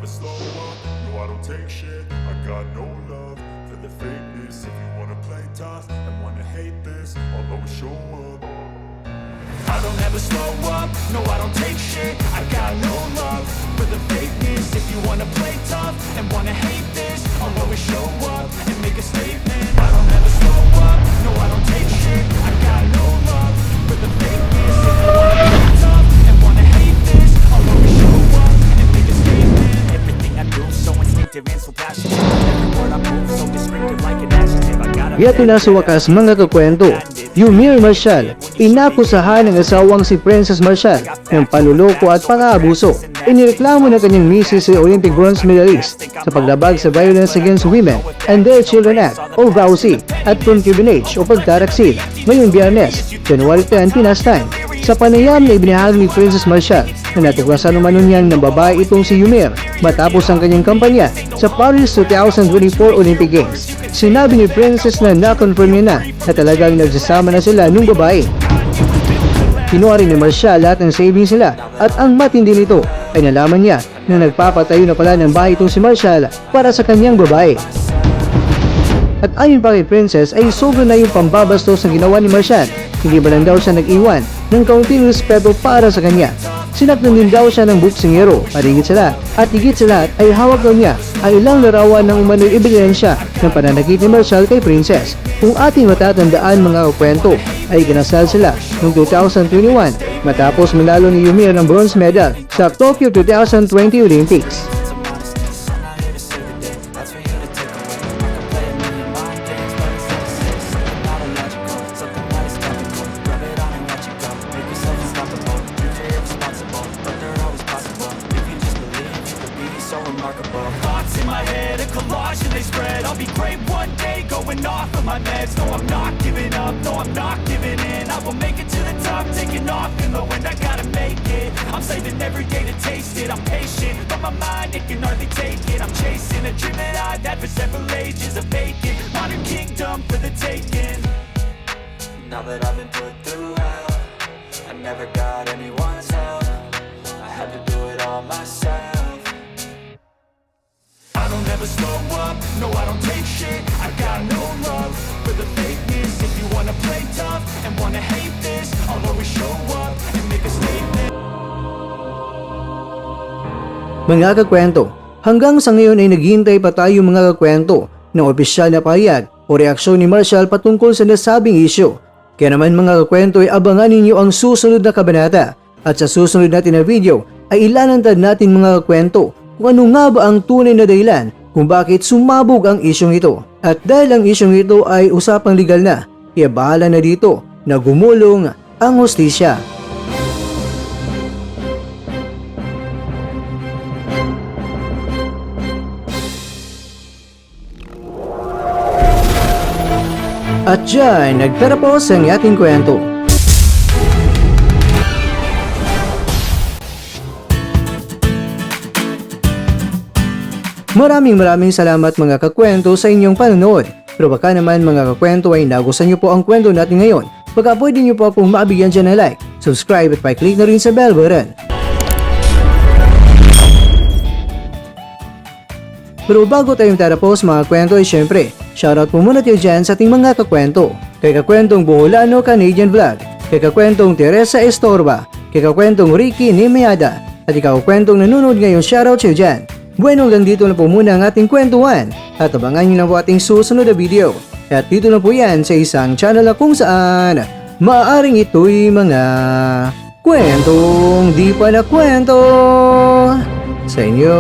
slow up, no I don't take shit. I got no love for the fakeness. If you wanna play tough and wanna hate this, I'll always show up. I don't ever slow up, no I don't take shit. I got no love for the fakeness. If you wanna play tough and wanna hate this, I'll always show up and make a statement. I don't ever slow up, no I don't take shit. I got no love for the fakeness. If you wanna play tough and wanna hate this, I'll always show up and make a statement. Everything I do so instinctive and so passionate. Every word I move so descriptive like an adjective. I gotta Yato na sa wakas mga kakwento, Yumir Marcial, inakusahan ng asawang si Princess Marcial ng panluloko at pang-aabuso. Inireklamo ng kanyang misis si Olympic bronze medalist sa paglabag sa Violence Against Women and Their Children Act o VAUSI at concubinage o pagtaraksil ngayong Biyernes, January 10, Pinas Time. Sa panayam na ibinahagi ni Princess Marcial na natuklasan umano'ng ng babae itong si Yumir matapos ang kanyang kampanya sa Paris 2024 Olympic Games. Sinabi ni Princess na na-confirm niya na talagang nagsasama na sila nung babae. Kinuha rin ni Marcial lahat ng savings nila at ang matindi nito ay nalaman niya na nagpapatayo na pala ng bahay itong si Marcial para sa kanyang babae. At ayon pa kay Princess ay sobra na yung pambabastos na ginawa ni Marcial. Hindi ba lang daw siya nag-iwan ng kaunting respeto para sa kanya. Sinaktan din daw siya ng buksingero at higit sa lahat ay hawak daw niya ang ilang larawan ng umano'y ebidensya ng pananakit ni Marcial kay Princess. Kung ating matatandaan mga kakwento ay kinasal sila noong 2021 matapos manalo ni Yumir ng bronze medal sa Tokyo 2020 Olympics. Thoughts in my head, a collage and they spread. I'll be great one day, going off of my meds. No, I'm not giving up, no, I'm not giving in. I will make it to the top, taking off in the wind. I gotta make it, I'm saving every day to taste it. I'm patient, but my mind, it can hardly take it. I'm chasing a dream that I've had for several ages. A vacant, modern kingdom for the taking. Now that I've been put through hell, I never got anyone's help. I had to do it all myself. I don't ever slow up, no I don't take shit. I got no love for the fakeness. If you wanna play tough and wanna hate this, I'll always show up and make a statement. Mga kakwento, hanggang sa ngayon ay naghihintay pa tayo mga kakwento ng opisyal na pahayag o reaksyon ni Marcial patungkol sa nasabing isyu. Kaya naman mga kakwento ay abangan ninyo ang susunod na kabanata at sa susunod natin na video ay ilalantad natin mga kakwento kung ano nga ba ang tunay na dahilan kung bakit sumabog ang isyong ito. At dahil ang isyong ito ay usapang legal na, kaya bahala na dito na gumulong ang hustisya. At dyan, nagtatapos ang ating kwento. Maraming salamat mga kakwento sa inyong panonood. Pero baka naman mga kakwento ay nagustuhan nyo po ang kwento natin ngayon. Baka pwede nyo po akong mabigyan dyan na like, subscribe at pa-click na rin sa bell button. Pero bago tayong tatapos mga kwento ay syempre, shoutout po muna tayo dyan sa ating mga kakwento. Kay kakwentong Buholano Canadian Vlog, kay kakwentong Teresa Estorba, kay kakwentong Ricky Nimayada, at ikaw kwentong nanonood ngayon, shoutout sa'yo dyan. Bueno, hanggang dito na po muna ang ating kwentuhan at abangan nyo na po ating susunod na video. At dito na po yan sa isang channel na kung saan maaaring ito'y mga kwentong di pa na kwento sa inyo.